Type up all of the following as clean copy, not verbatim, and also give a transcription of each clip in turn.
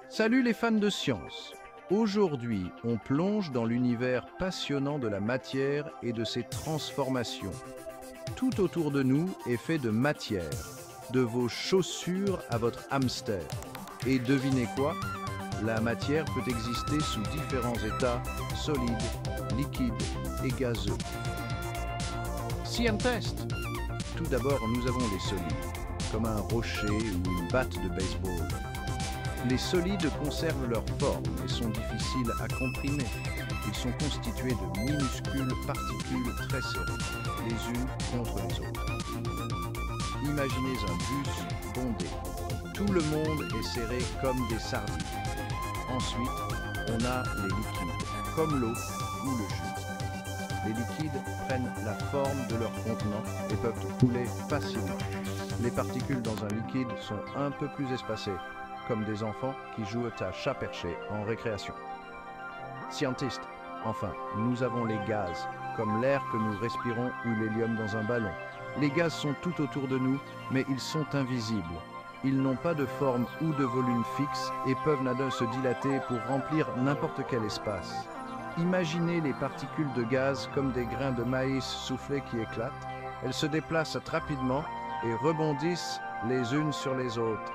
Salut les fans de science! Aujourd'hui, on plonge dans l'univers passionnant de la matière et de ses transformations. Tout autour de nous est fait de matière, de vos chaussures à votre hamster. Et devinez quoi? La matière peut exister sous différents états, solides, liquides et gazeux. Scientist! Tout d'abord, nous avons les solides, comme un rocher ou une batte de baseball. Les solides conservent leur forme et sont difficiles à comprimer. Ils sont constitués de minuscules particules très serrées, les unes contre les autres. Imaginez un bus bondé. Tout le monde est serré comme des sardines. Ensuite, on a les liquides, comme l'eau ou le jus. Les liquides prennent la forme de leur contenant et peuvent couler facilement. Les particules dans un liquide sont un peu plus espacées, comme des enfants qui jouent à chat perché en récréation. Scientist, enfin, nous avons les gaz, comme l'air que nous respirons ou l'hélium dans un ballon. Les gaz sont tout autour de nous, mais ils sont invisibles. Ils n'ont pas de forme ou de volume fixe et peuvent nader se dilater pour remplir n'importe quel espace. Imaginez les particules de gaz comme des grains de maïs soufflés qui éclatent. Elles se déplacent rapidement et rebondissent les unes sur les autres.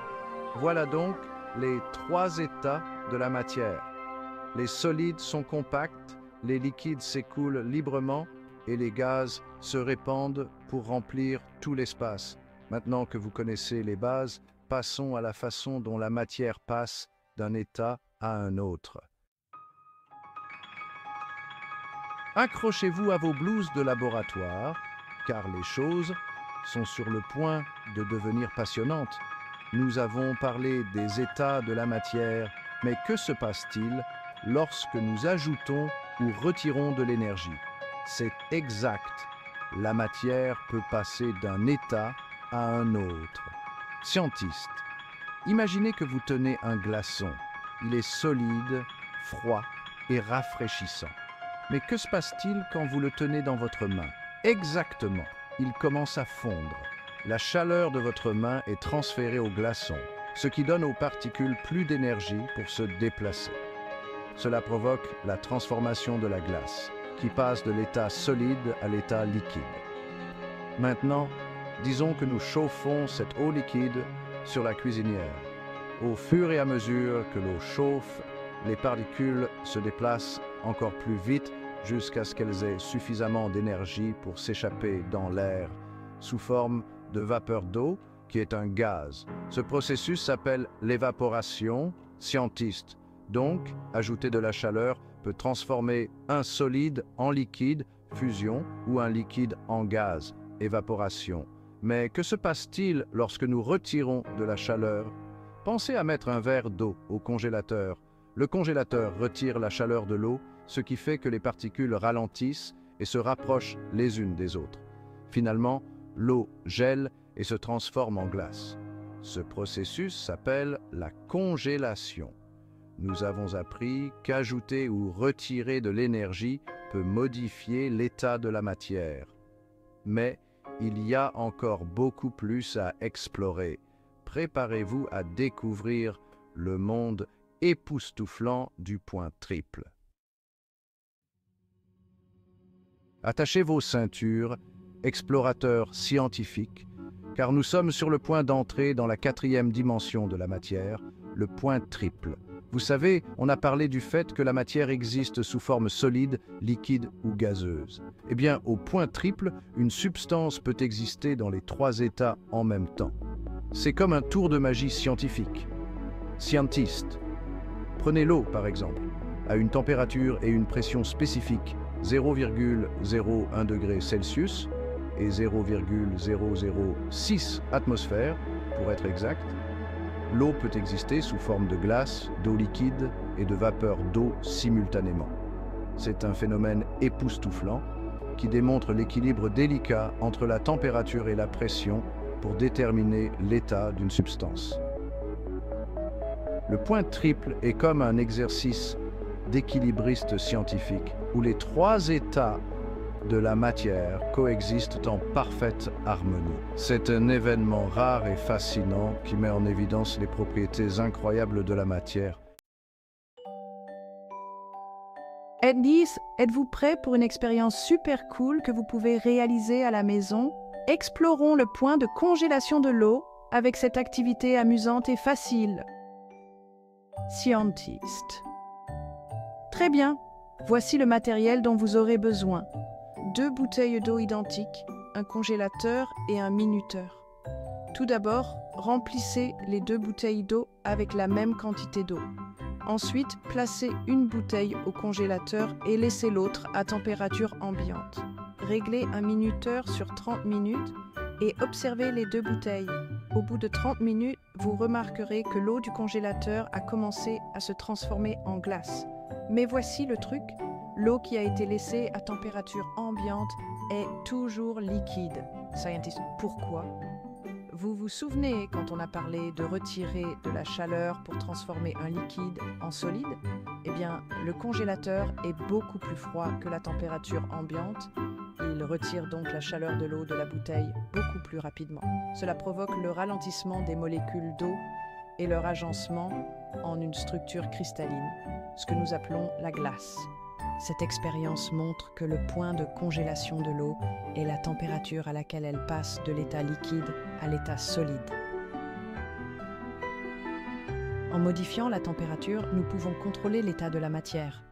Voilà donc les trois états de la matière. Les solides sont compacts, les liquides s'écoulent librement et les gaz se répandent pour remplir tout l'espace. Maintenant que vous connaissez les bases, passons à la façon dont la matière passe d'un état à un autre. Accrochez-vous à vos blouses de laboratoire, car les choses sont sur le point de devenir passionnantes. Nous avons parlé des états de la matière, mais que se passe-t-il lorsque nous ajoutons ou retirons de l'énergie? C'est exact. La matière peut passer d'un état à un autre. Scientiste, imaginez que vous tenez un glaçon. Il est solide, froid et rafraîchissant. Mais que se passe-t-il quand vous le tenez dans votre main? Exactement, il commence à fondre. La chaleur de votre main est transférée au glaçon, ce qui donne aux particules plus d'énergie pour se déplacer. Cela provoque la transformation de la glace, qui passe de l'état solide à l'état liquide. Maintenant, disons que nous chauffons cette eau liquide sur la cuisinière. Au fur et à mesure que l'eau chauffe, les particules se déplacent encore plus vite jusqu'à ce qu'elles aient suffisamment d'énergie pour s'échapper dans l'air sous forme de vapeur d'eau, qui est un gaz. Ce processus s'appelle l'évaporation scientiste. Donc, ajouter de la chaleur peut transformer un solide en liquide, fusion, ou un liquide en gaz, évaporation. Mais que se passe-t-il lorsque nous retirons de la chaleur? Pensez à mettre un verre d'eau au congélateur. Le congélateur retire la chaleur de l'eau, ce qui fait que les particules ralentissent et se rapprochent les unes des autres. Finalement, l'eau gèle et se transforme en glace. Ce processus s'appelle la congélation. Nous avons appris qu'ajouter ou retirer de l'énergie peut modifier l'état de la matière. Mais il y a encore beaucoup plus à explorer. Préparez-vous à découvrir le monde époustouflant du point triple. Attachez vos ceintures, explorateurs scientifiques, car nous sommes sur le point d'entrer dans la quatrième dimension de la matière, le point triple. Vous savez, on a parlé du fait que la matière existe sous forme solide, liquide ou gazeuse. Eh bien, au point triple, une substance peut exister dans les trois états en même temps. C'est comme un tour de magie scientifique. Scientist. Prenez l'eau, par exemple, à une température et une pression spécifiques, 0,01 degré Celsius et 0,006 atmosphères, pour être exact. L'eau peut exister sous forme de glace, d'eau liquide et de vapeur d'eau simultanément. C'est un phénomène époustouflant qui démontre l'équilibre délicat entre la température et la pression pour déterminer l'état d'une substance. Le point triple est comme un exercice d'équilibriste scientifique où les trois états de la matière coexistent en parfaite harmonie. C'est un événement rare et fascinant qui met en évidence les propriétés incroyables de la matière. Elise, êtes-vous prêt pour une expérience super cool que vous pouvez réaliser à la maison? Explorons le point de congélation de l'eau avec cette activité amusante et facile. Scientist. Très bien, voici le matériel dont vous aurez besoin. 2 bouteilles d'eau identiques, un congélateur et un minuteur. Tout d'abord, remplissez les 2 bouteilles d'eau avec la même quantité d'eau. Ensuite, placez une bouteille au congélateur et laissez l'autre à température ambiante. Réglez un minuteur sur 30 minutes et observez les 2 bouteilles. Au bout de 30 minutes, vous remarquerez que l'eau du congélateur a commencé à se transformer en glace. Mais voici le truc, l'eau qui a été laissée à température ambiante est toujours liquide. Scientist, pourquoi? Vous vous souvenez quand on a parlé de retirer de la chaleur pour transformer un liquide en solide? Eh bien, le congélateur est beaucoup plus froid que la température ambiante. Il retire donc la chaleur de l'eau de la bouteille beaucoup plus rapidement. Cela provoque le ralentissement des molécules d'eau et leur agencement en une structure cristalline, ce que nous appelons la glace. Cette expérience montre que le point de congélation de l'eau est la température à laquelle elle passe de l'état liquide à l'état solide. En modifiant la température, nous pouvons contrôler l'état de la matière.